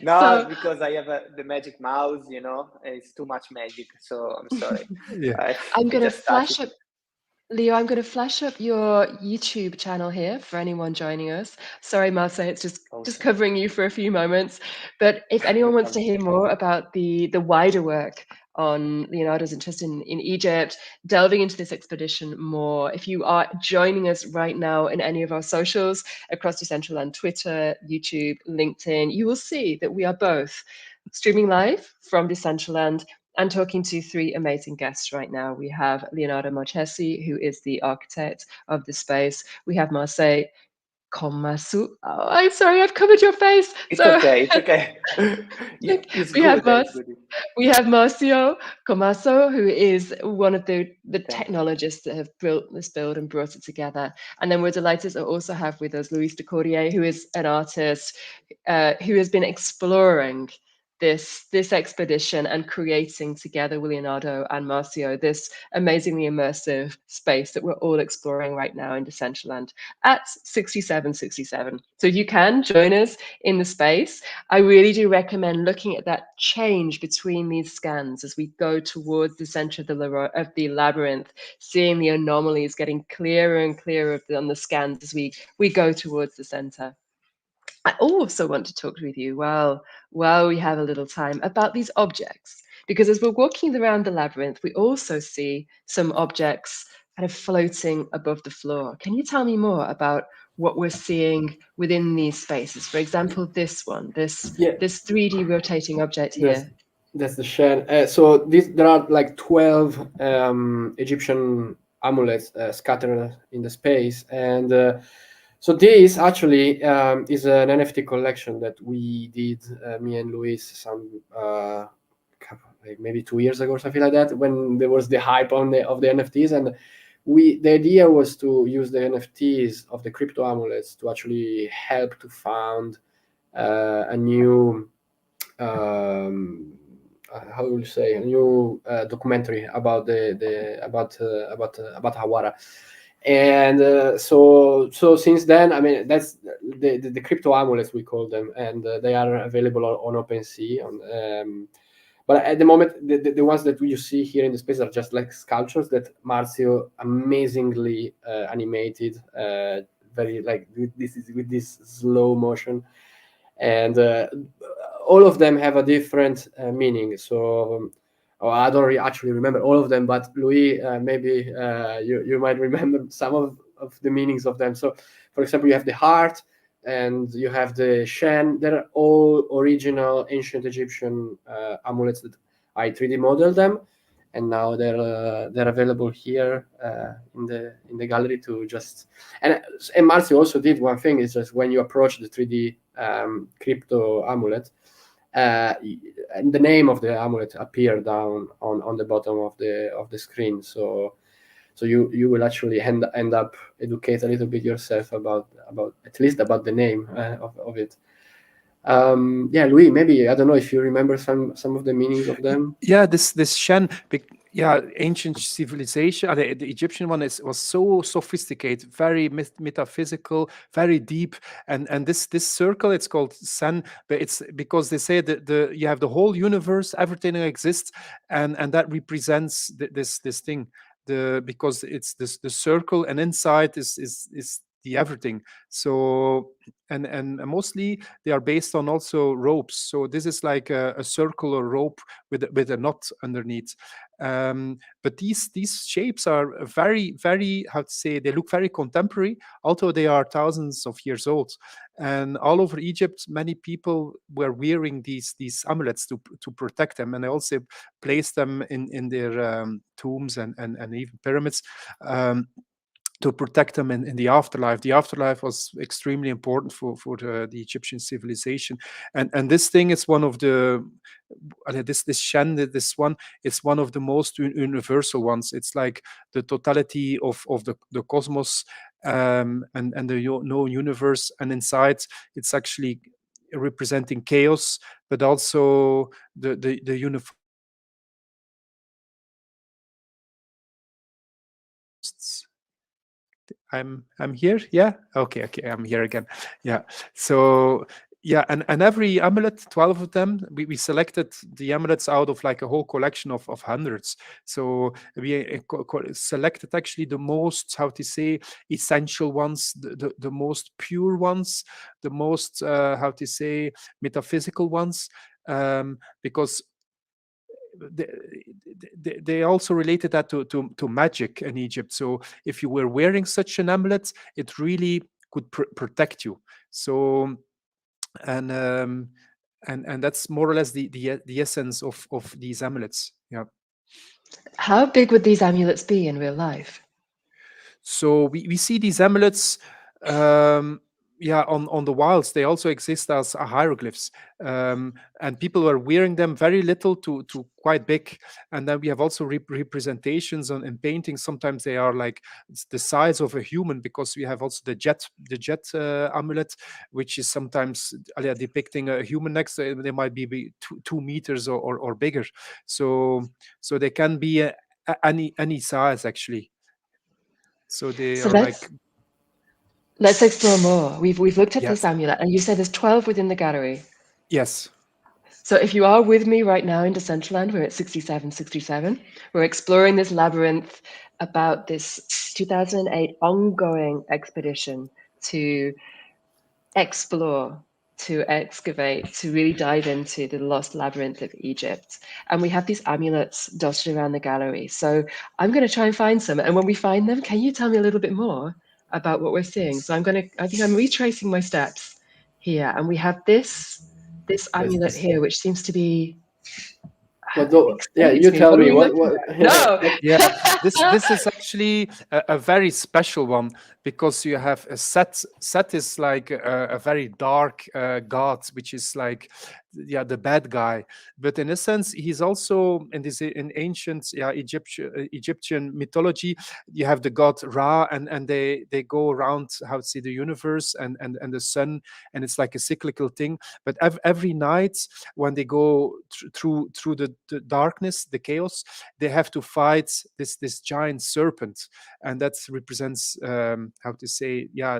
[SPEAKER 3] No,
[SPEAKER 1] So,
[SPEAKER 3] because I have the magic mouse, it's too much magic. So I'm sorry.
[SPEAKER 4] Yeah.
[SPEAKER 1] I'm going to
[SPEAKER 3] just touch
[SPEAKER 1] flash
[SPEAKER 3] it.
[SPEAKER 1] up, Leo, I'm going to flash up your YouTube channel here for anyone joining us. Sorry, Marseille, it's just covering you for a few moments. But if anyone wants to hear more about the wider work on Leonardo's interest in Egypt, delving into this expedition more, if you are joining us right now in any of our socials across Decentraland, Twitter, YouTube, LinkedIn, you will see that we are both streaming live from Decentraland and talking to three amazing guests right now. We have Leonardo Marchesi, who is the architect of the space. We have Marseille Camasso. Oh, I'm sorry, I've covered your face.
[SPEAKER 3] It's okay. It's okay.
[SPEAKER 1] We have Marzio Camasso, who is one of the technologists that have built this build and brought it together. And then we're delighted to also have with us Louis de Cordier, who is an artist who has been exploring this expedition and creating together with Leonardo and Marzio this amazingly immersive space that we're all exploring right now in Decentraland at 6767. So if you can join us in the space, I really do recommend looking at that change between these scans as we go towards the center of the labyrinth, seeing the anomalies getting clearer and clearer on the scans as we go towards the center. I also want to talk with you while we have a little time about these objects, because as we're walking around the labyrinth, we also see some objects kind of floating above the floor. Can you tell me more about what we're seeing within these spaces? For example, this one, this 3D rotating object here.
[SPEAKER 2] That's the shed. So there are like 12 Egyptian amulets scattered in the space, and so this actually is an NFT collection that we did, me and Luis, some like maybe 2 years ago or something like that, when there was the hype of the NFTs, and the idea was to use the NFTs of the crypto amulets to actually help to found a new how will you say, a new documentary about about Hawara. And so since then, I mean, that's the crypto amulets, we call them, and they are available on OpenSea. But at the moment, the ones that you see here in the space are just like sculptures that Marzio amazingly animated, very like with this slow motion, and all of them have a different meaning. So oh, I don't actually remember all of them, but Louis, maybe you might remember some of the meanings of them. So, for example, you have the heart and you have the Shen. They're all original ancient Egyptian amulets that I 3D modeled them, and now they're available here in the gallery to just. And Marzio also did one thing, is just when you approach the 3D crypto amulet, and the name of the amulet appear down on the bottom of the screen. So you will actually end up educate a little bit yourself about at least about the name of it. Yeah, Louis, maybe I don't know if you remember some of the meanings of them.
[SPEAKER 4] Yeah, this Shen, yeah, ancient civilization. The Egyptian one was so sophisticated, very metaphysical, very deep, and this circle, it's called Sen, but it's because they say that you have the whole universe, everything exists, and that represents this thing. Because it's the circle, and inside is the everything. So and mostly they are based on also ropes. So this is like a circular rope with a knot underneath. But these shapes are very, how to say, they look very contemporary, although they are thousands of years old. And all over Egypt, many people were wearing these amulets to protect them, and they also place them in their tombs and even pyramids. To protect them in the afterlife. The afterlife was extremely important for the Egyptian civilization, and this thing is one of the this Shen, this one, it's one of the most universal ones. It's like the totality of the cosmos, and the known universe, and inside it's actually representing chaos, but also the universe. I'm here. Yeah. Okay. I'm here again. Yeah. So yeah, and every amulet, 12 of them, we selected the amulets out of like a whole collection of hundreds. So we selected actually the most, how to say, essential ones, the most pure ones, the most how to say, metaphysical ones, because they also related that to magic in Egypt. So if you were wearing such an amulet, it really could protect you. So and that's more or less the essence of these amulets. Yeah.
[SPEAKER 1] How big would these amulets be in real life?
[SPEAKER 4] So we see these amulets, yeah, on the wilds. They also exist as hieroglyphs, and people are wearing them very little to quite big. And then we have also representations in paintings. Sometimes they are like the size of a human, because we have also the jet amulet, which is sometimes depicting a human next. They might be 2 meters or bigger. So they can be any size actually. So they
[SPEAKER 1] So
[SPEAKER 4] are like,
[SPEAKER 1] let's explore more. We've looked at
[SPEAKER 4] yes,
[SPEAKER 1] this amulet, and you said there's 12 within the gallery.
[SPEAKER 4] yes,
[SPEAKER 1] So if you are with me right now in Decentraland, we're at 6767. We're exploring this labyrinth about this 2008 ongoing expedition to explore, to excavate, to really dive into the lost labyrinth of Egypt. And we have these amulets dotted around the gallery. So I'm going to try and find some. And when we find them, can you tell me a little bit more about what we're seeing? So I think I'm retracing my steps here. And we have this amulet here, which seems to be
[SPEAKER 2] Yeah,
[SPEAKER 1] explain it
[SPEAKER 2] you
[SPEAKER 1] to me.
[SPEAKER 2] tell
[SPEAKER 1] What are
[SPEAKER 2] me
[SPEAKER 1] we looking
[SPEAKER 2] what.
[SPEAKER 1] at? No.
[SPEAKER 4] yeah. This is actually a very special one, because you have a Set. Set is like a very dark god, which is like, yeah, the bad guy. But in a sense, he's also in ancient, yeah, Egyptian mythology. You have the god Ra, and they go around, how to see, the universe and the sun, and it's like a cyclical thing. But every night when they go through the darkness, the chaos, they have to fight this giant serpent, and that represents, how to say, yeah,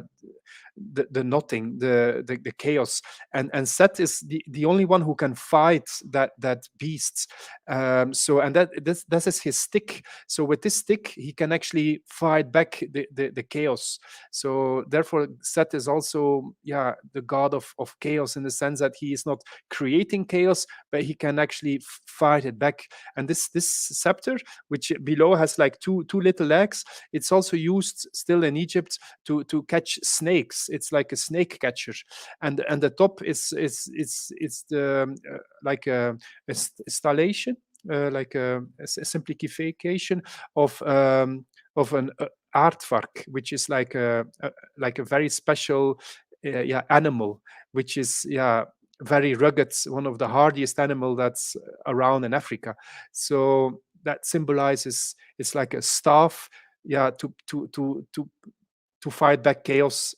[SPEAKER 4] the nothing, the chaos, and Set is the only one who can fight that beast. So and that is his stick. So with this stick, he can actually fight back the chaos. So therefore, Set is also the god of chaos, in the sense that he is not creating chaos, but he can actually fight it back. And this scepter, which below has like two little legs, it's also used still in Egypt to catch snakes. It's like a snake catcher, and the top is the like a installation, like a simplification of an aardvark, which is like a very special animal, which is very rugged, one of the hardiest animal that's around in Africa. So that symbolizes, it's like a staff, to fight back chaos,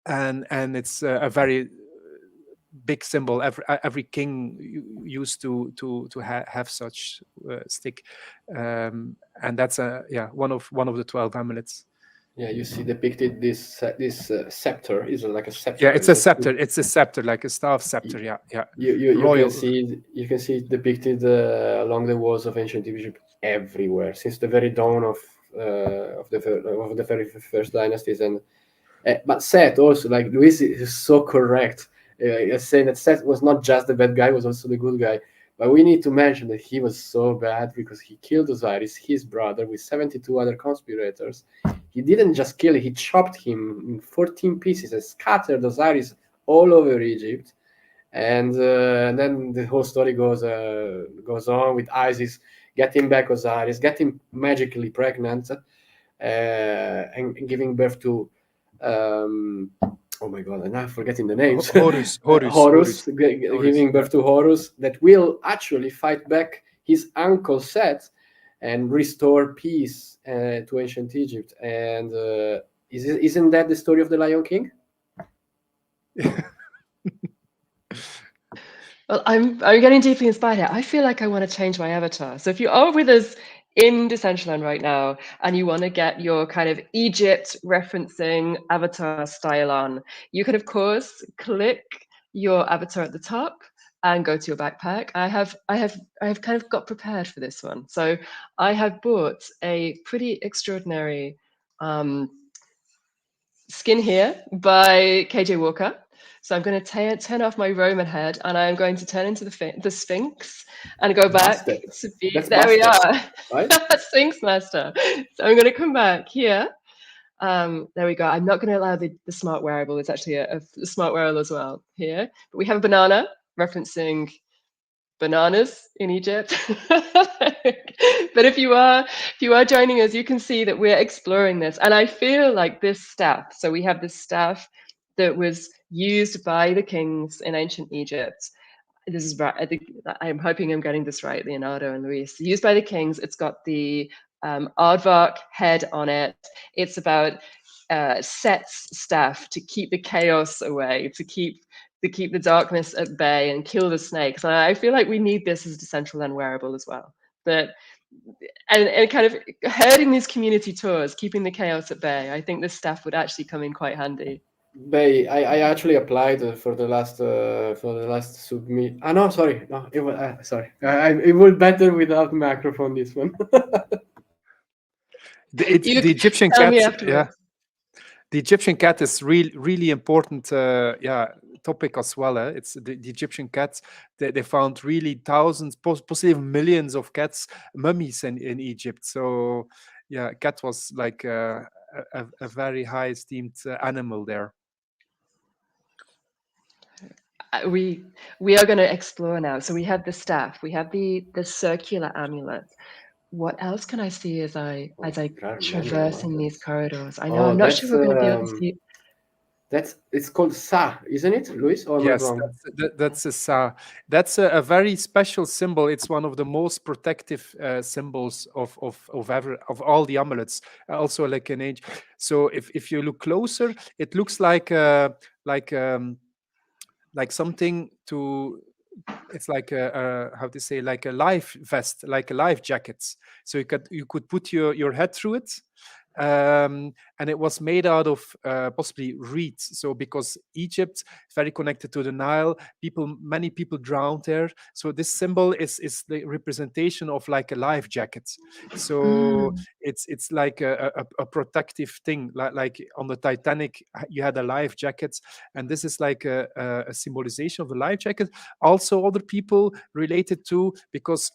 [SPEAKER 4] and it's a very big symbol. Every king used to have such stick, and that's one of the 12 amulets.
[SPEAKER 2] Yeah, you see depicted this scepter is like a scepter.
[SPEAKER 4] Yeah, it's a scepter. It's a scepter, like a staff scepter. Yeah.
[SPEAKER 2] You can see it depicted along the walls of ancient Egypt everywhere since the very dawn of the very first dynasties. And but Set also, like Luis is so correct, saying that Set was not just the bad guy, was also the good guy. But we need to mention that he was so bad because he killed Osiris, his brother, with 72 other conspirators. He didn't just kill him, he chopped him in 14 pieces and scattered Osiris all over Egypt. And then the whole story goes on with Isis getting back Osiris, getting magically pregnant, and giving birth to oh my god, I'm now forgetting the names. Horus, giving birth to Horus, that will actually fight back his uncle Set and restore peace to ancient Egypt. And isn't that the story of the Lion King?
[SPEAKER 1] Well, I'm getting deeply inspired here. I feel like I want to change my avatar. So if you are with us in Decentraland right now and you want to get your kind of Egypt referencing avatar style on, you can of course click your avatar at the top and go to your backpack. I have kind of got prepared for this one. So I have bought a pretty extraordinary skin here by KJ Walker. So I'm going to turn off my Roman head, and I'm going to turn into the Sphinx and go back to be. There we are, right? Sphinx Master. So I'm going to come back here. There we go. I'm not going to allow the smart wearable. It's actually a smart wearable as well here. But we have a banana referencing bananas in Egypt. But if you are joining us, you can see that we're exploring this. And I feel like this staff, so we have this staff that was used by the kings in ancient Egypt. This is right. I think I'm hoping I'm getting this right, Leonardo and Luis. Used by the kings. It's got the aardvark head on it. It's about Set's staff to keep the chaos away, to keep the darkness at bay and kill the snakes. And I feel like we need this as Decentraland wearable as well. But and kind of herding these community tours, keeping the chaos at bay. I think this staff would actually come in quite handy.
[SPEAKER 2] Bay, I actually applied for the last submit. No, sorry, no, it was sorry. It was better without microphone. This one.
[SPEAKER 4] the Egyptian cat. Yeah, the Egyptian cat is really important. Topic as well. It's the Egyptian cats. They found really thousands, possibly millions of cats, mummies in Egypt. So yeah, cat was like a very high esteemed animal there.
[SPEAKER 1] We are going to explore now. So we have the staff, we have the circular amulet. What else can I see as I traverse in these corridors? I know I'm not sure we're going to be able to see.
[SPEAKER 2] It's called Sa, isn't it, Luis? Or
[SPEAKER 4] yes, that's a Sa. That's a very special symbol. It's one of the most protective symbols of all the amulets. Also, like an age. So if you look closer, it looks like something to. It's like how to say, like a life vest, like a life jacket. So you could put your head through it. and it was made out of possibly reeds. So because Egypt is very connected to the Nile, many people drowned there. So this symbol is the representation of like a life jacket. So it's like a protective thing, like on the Titanic, you had a life jacket, and this is like a symbolization of the life jacket. Also, other people related to, because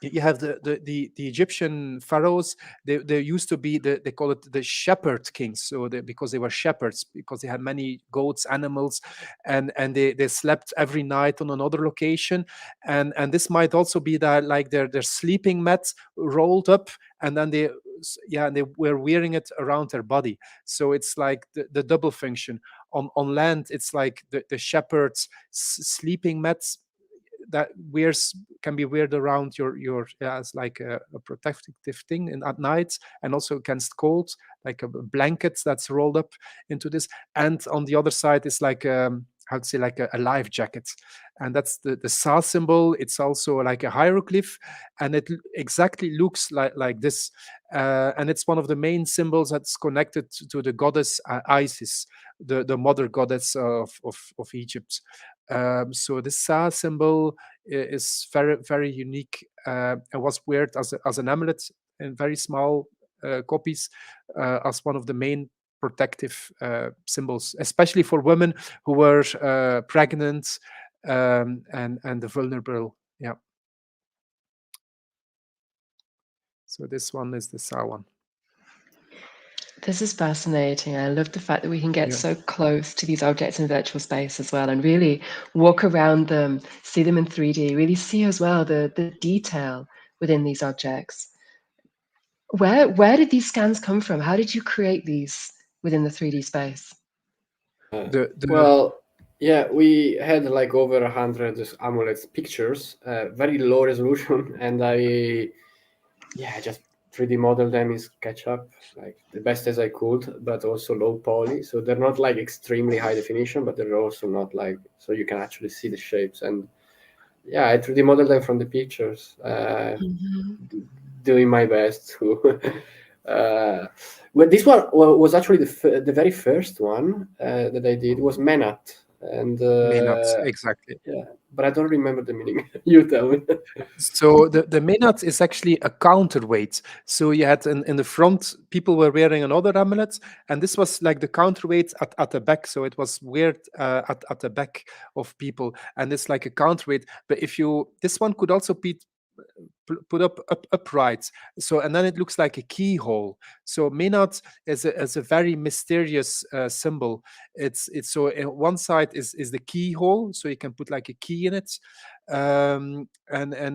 [SPEAKER 4] you have the Egyptian pharaohs. They used to be they call it the shepherd kings. So because they were shepherds, because they had many goats, animals, and they slept every night on another location, and this might also be that like their sleeping mat rolled up, and then they were wearing it around their body. So it's like the double function. On land, it's like the shepherd's sleeping mats that can be weird around your as like a protective thing at night, and also against cold, like a blanket that's rolled up into this. And on the other side is like how to say, like a life jacket, and that's the Sa symbol. It's also like a hieroglyph, and it exactly looks like this, and it's one of the main symbols that's connected to the goddess Isis, the mother goddess of Egypt. So the Sa symbol is very, very unique, and was weird as an amulet in very small copies, as one of the main protective symbols, especially for women who were pregnant, and the vulnerable. Yeah. So this one is the Sa one.
[SPEAKER 1] This is fascinating. I love the fact that we can get
[SPEAKER 4] Yeah.
[SPEAKER 1] so close to these objects in virtual space as well, and really walk around them, see them in 3D, really see as well the detail within these objects. Where did these scans come from? How did you create these within the 3D space?
[SPEAKER 2] Well, yeah, we had like over 100 amulets pictures, very low resolution, and I just 3D model them in SketchUp, like the best as I could, but also low poly. So they're not like extremely high definition, but they're also not like, so you can actually see the shapes. And yeah, I 3D modeled them from the pictures, doing my best to. Well, this one was actually the very first one that I did was Menat, and
[SPEAKER 4] Menat, exactly.
[SPEAKER 2] yeah, but I don't remember the meaning. You tell me.
[SPEAKER 4] So the Menat is actually a counterweight. So you had in the front, people were wearing another amulet, and this was like the counterweight at the back. So it was weird at the back of people, and it's like a counterweight. But this one could also be put up upright. So, and then it looks like a keyhole. So Menat is a very mysterious symbol. It's so one side is the keyhole, so you can put like a key in it, and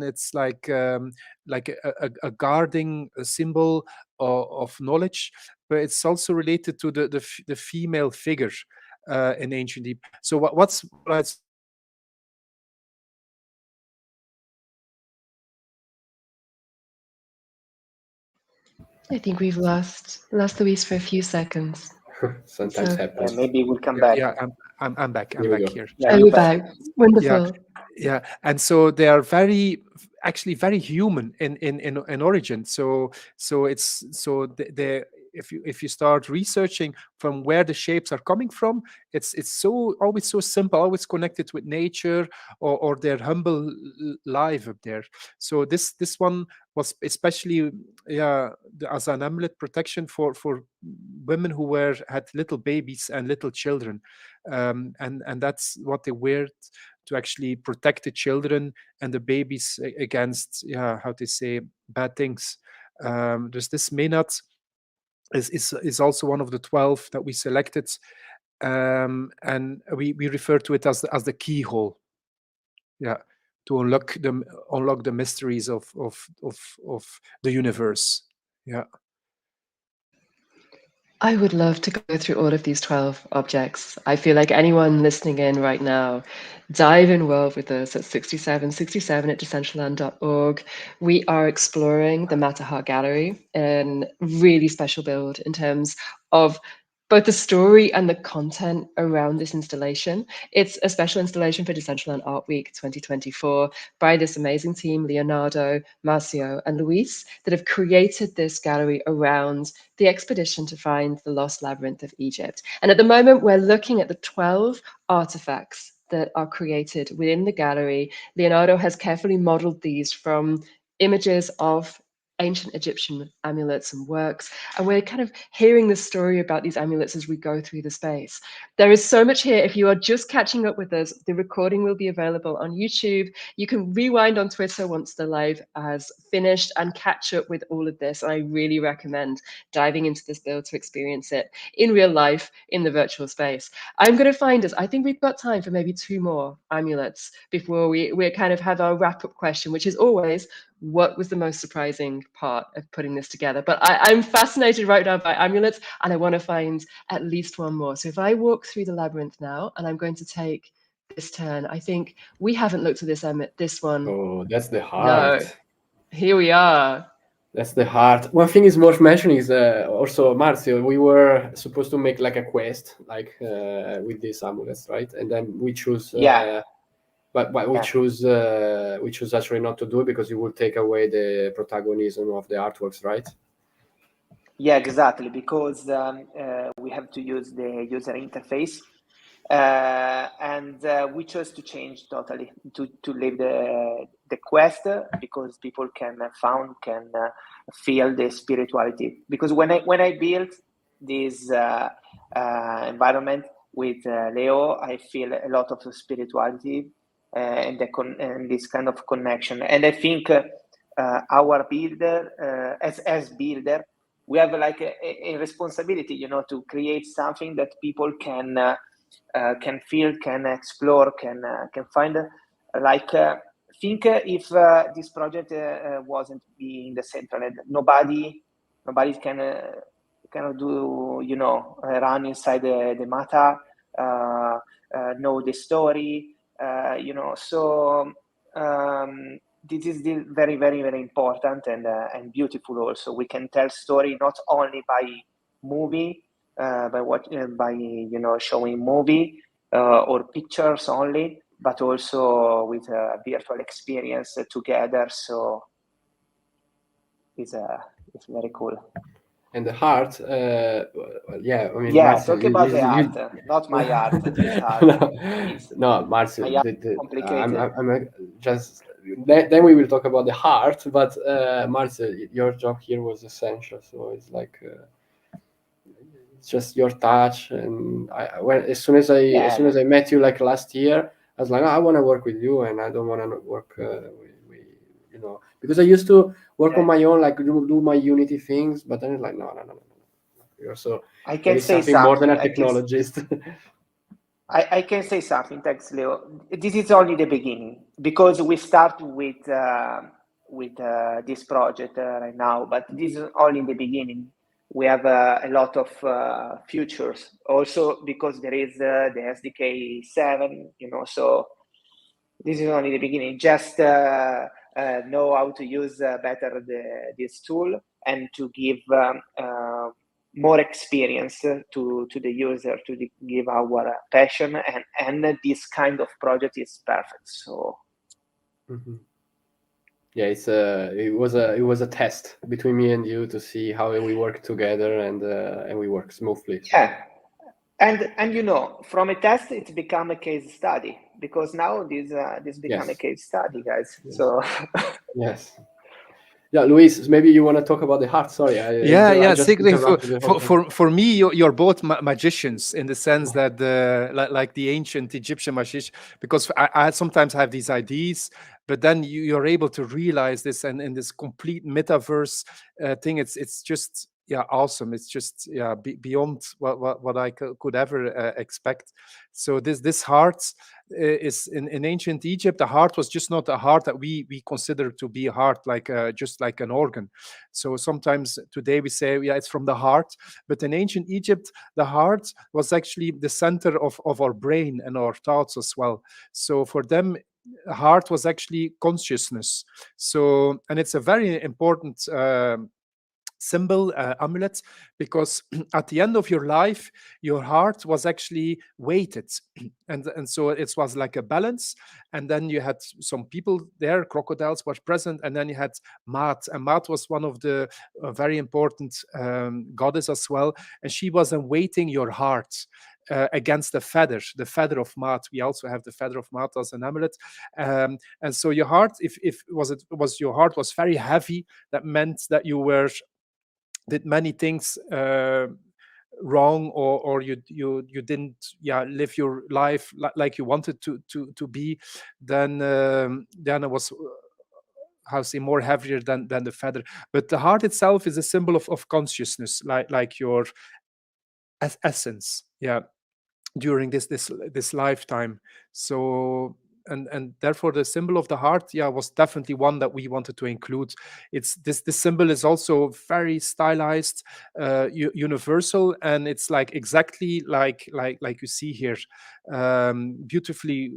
[SPEAKER 4] it's like a guarding symbol of knowledge, but it's also related to the female figure in ancient Egypt. So what I
[SPEAKER 1] I think we've lost Louis for a few seconds.
[SPEAKER 2] Sometimes happens.
[SPEAKER 3] Maybe we'll come back.
[SPEAKER 4] Yeah, I'm back. I'm
[SPEAKER 2] Here we
[SPEAKER 4] back
[SPEAKER 2] go.
[SPEAKER 4] here.
[SPEAKER 3] Yeah,
[SPEAKER 1] We're back. Wonderful.
[SPEAKER 4] Yeah, and so they are actually very human in origin. So it's they if you start researching from where the shapes are coming from, it's always so simple, always connected with nature or their humble life up there. So this one was especially as an amulet protection for women who had little babies and little children, and that's what they wear to actually protect the children and the babies against how to say bad things. There's this Menat is also one of the 12 that we selected, and we refer to it as the keyhole. Yeah, to unlock the mysteries of the universe. Yeah.
[SPEAKER 1] I would love to go through all of these 12 objects. I feel like anyone listening in right now, dive in world with us at 6767 at decentraland.org. We are exploring the Mataha Gallery, a really special build in terms of both the story and the content around this installation. It's a special installation for Decentraland Art Week 2024 by this amazing team, Leonardo, Marcio, and Luis, that have created this gallery around the expedition to find the lost labyrinth of Egypt. And at the moment, we're looking at the 12 artifacts that are created within the gallery. Leonardo has carefully modeled these from images of ancient Egyptian amulets and works. And we're kind of hearing the story about these amulets as we go through the space. There is so much here. If you are just catching up with us, the recording will be available on YouTube. You can rewind on Twitter once the live has finished and catch up with all of this. And I really recommend diving into this build to experience it in real life in the virtual space. I'm going to find us. I think we've got time for maybe 2 more amulets before we kind of have our wrap-up question, which is always, what was the most surprising part of putting this together? But I'm fascinated right now by amulets, and I want to find at least one more. So if I walk through the labyrinth now, and I'm going to take this turn, I think we haven't looked at this one.
[SPEAKER 2] Oh, that's the heart.
[SPEAKER 1] No, here we are.
[SPEAKER 2] That's the heart. One thing is worth mentioning is also, Marzio, we were supposed to make like a quest, like with these amulets, right? And then we choose. But we choose actually not to do it because it will take away the protagonism of the artworks, right?
[SPEAKER 3] Yeah, exactly, because we have to use the user interface, and we chose to change totally to leave the quest because people can feel the spirituality. Because when I built this environment with Leo, I feel a lot of spirituality and this kind of connection. And I think our builder, as builder, we have like a responsibility, to create something that people can feel, can explore, can find. Think if this project wasn't being the Decentraland, nobody can do, run inside the Mataha, know the story. So this is very, very, very important and beautiful. Also, we can tell story not only by movie, by showing movie or pictures only, but also with a virtual experience together. So it's very cool.
[SPEAKER 2] And the heart, yeah, I mean,
[SPEAKER 3] yeah,
[SPEAKER 2] Marzio,
[SPEAKER 3] talk about the art, not my art. This art,
[SPEAKER 2] no, Marzio,
[SPEAKER 3] complicated.
[SPEAKER 2] I'm just then we will talk about the heart, but Marzio, your job here was essential, so it's like it's just your touch. And as soon as I met you like last year, I was like, I want to work with you, and I don't want to work with because I used to work on my own, like do my Unity things, but then it's like no. You're so
[SPEAKER 3] I can say
[SPEAKER 2] something more than a technologist.
[SPEAKER 3] I can say something. Thanks, Leo. This is only the beginning because we start with this project right now, but this is only the beginning. We have a lot of futures also because there is the SDK 7, so this is only the beginning. Just know how to use better this tool and to give more experience to the user, to give our passion, and this kind of project is perfect. So
[SPEAKER 2] yeah, it was a test between me and you to see how we work together, and we work smoothly.
[SPEAKER 3] Yeah, and from a test it's become a case study because now this become a case study, guys.
[SPEAKER 2] Yes.
[SPEAKER 3] So
[SPEAKER 2] yes. Yeah, Luis, maybe you want to talk about the heart. Sorry, I just
[SPEAKER 4] for me, you're both magicians in the sense that like the ancient Egyptian magician, because I sometimes have these ideas, but then you're able to realize this, and in this complete metaverse thing, it's just awesome. It's just beyond what I could ever expect. So this heart is in ancient Egypt. The heart was just not a heart that we consider to be a heart, like just like an organ. So sometimes today we say it's from the heart, but in ancient Egypt the heart was actually the center of our brain and our thoughts as well. So for them, heart was actually consciousness. So, and it's a very important symbol, amulet, because at the end of your life, your heart was actually weighted, and so it was like a balance. And then you had some people there, crocodiles were present, and then you had Maat, and Maat was one of the very important goddess as well, and she was weighting your heart. Against the feather of Maat. We also have the feather of Maat as an amulet, and so your heart, if your heart was very heavy, that meant that you did many things wrong, or you didn't live your life like you wanted to be, then it was how to say, more heavier than the feather. But the heart itself is a symbol of consciousness, like your essence, during this lifetime. So and therefore the symbol of the heart was definitely one that we wanted to include. It's this symbol is also very stylized, universal, and it's like exactly like you see here, beautifully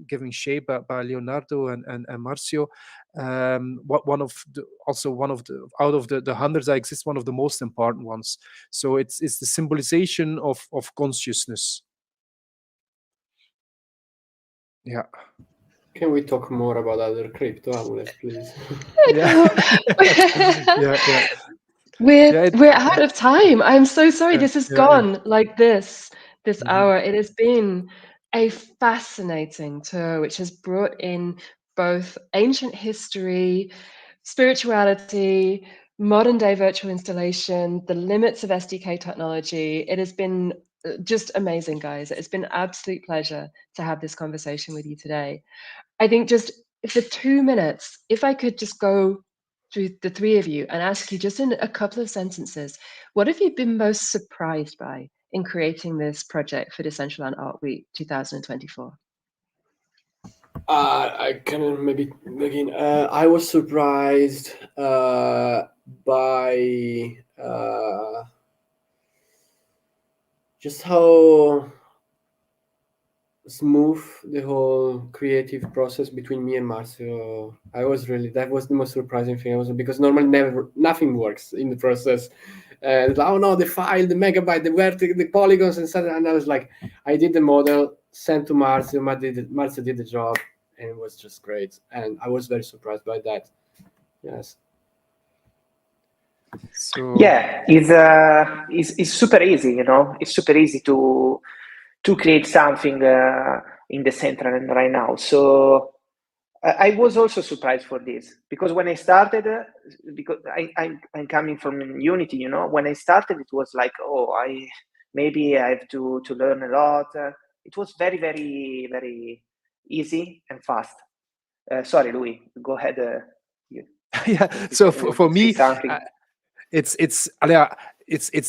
[SPEAKER 4] given shape by Leonardo and Marzio. One of the out of the hundreds that exist, one of the most important ones. So it's the symbolization of consciousness. Yeah.
[SPEAKER 2] Can we talk more about other crypto amulets, please?
[SPEAKER 4] Yeah.
[SPEAKER 1] We're out of time. I'm so sorry. This has gone like this hour. It has been a fascinating tour, which has brought in both ancient history, spirituality, modern day virtual installation, the limits of SDK technology. It has been just amazing, guys. It's been an absolute pleasure to have this conversation with you today. I think just for 2 minutes, if I could just go through the three of you and ask you just in a couple of sentences, what have you been most surprised by in creating this project for Decentraland Art Week 2024?
[SPEAKER 2] I can maybe begin. I was surprised by just how smooth the whole creative process between me and Marzio. That was the most surprising thing. Because normally nothing works in the process. And oh no, the file, the megabyte, the polygons and stuff. And I was like, I did the model, sent to Marzio. Marzio did the job, and it was just great. And I was very surprised by that. Yes.
[SPEAKER 4] So
[SPEAKER 3] it's super easy, you know. It's super easy to create something in Decentraland right now. So I was also surprised for this, because when I started, because I'm coming from Unity, you know. When I started, it was like, maybe I have to learn a lot. It was very, very, very easy and fast. Sorry, Louis, go ahead.
[SPEAKER 4] So for me, it's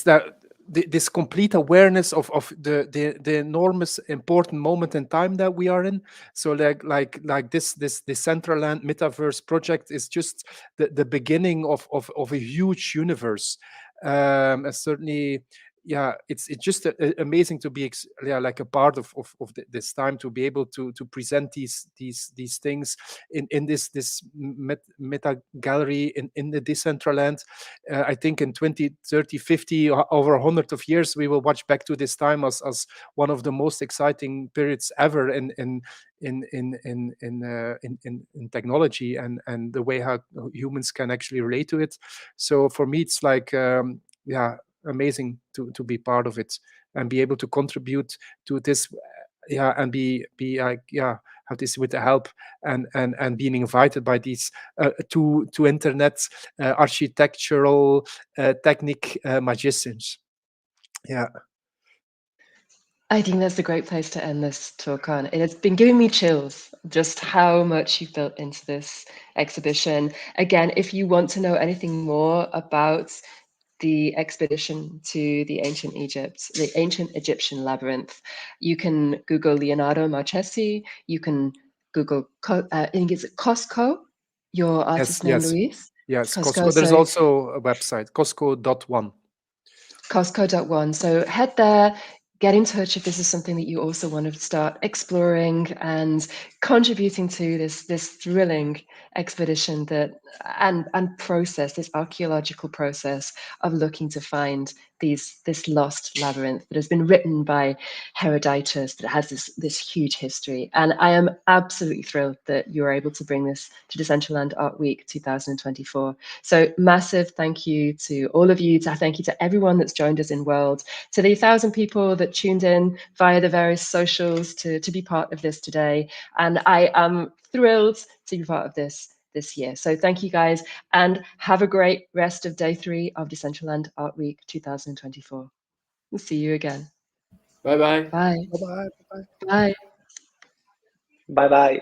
[SPEAKER 4] that this complete awareness of the enormous important moment in time that we are in. So like this Decentraland metaverse project is just the beginning of a huge universe. And certainly, it's just amazing to be like a part of this time, to be able to present these things in this Mataha Gallery in the Decentraland. I think in 20, 30, 50, over 100 of years, we will watch back to this time as one of the most exciting periods ever in technology and the way how humans can actually relate to it. So for me, it's like amazing to be part of it and be able to contribute to this, and be like have this with the help and being invited by these two internet architectural technique magicians.
[SPEAKER 1] I think that's a great place to end this talk on. It has been giving me chills just how much you've built into this exhibition. Again, if you want to know anything more about the expedition to the ancient Egyptian labyrinth, you can Google Leonardo Marchesi. You can Google, I think it's Costco, your artist name, Luis?
[SPEAKER 4] Yes, Costco. There's also a website, Costco.one.
[SPEAKER 1] Costco.one. So head there, get in touch if this is something that you also want to start exploring and contributing to this thrilling expedition that and process, this archaeological process of looking to find this lost labyrinth that has been written by Herodotus, that has this huge history. And I am absolutely thrilled that you were able to bring this to Decentraland Art Week 2024. So massive thank you to all of you. Thank you to everyone that's joined us in World, to the 1,000 people that tuned in via the various socials to be part of this today. And I am thrilled to be part of this year. So thank you guys, and have a great rest of day 3 of Decentraland Art Week 2024. We'll see you again.
[SPEAKER 2] Bye-bye.
[SPEAKER 1] Bye.
[SPEAKER 4] Bye-bye. Bye-bye.
[SPEAKER 1] Bye.
[SPEAKER 3] Bye bye.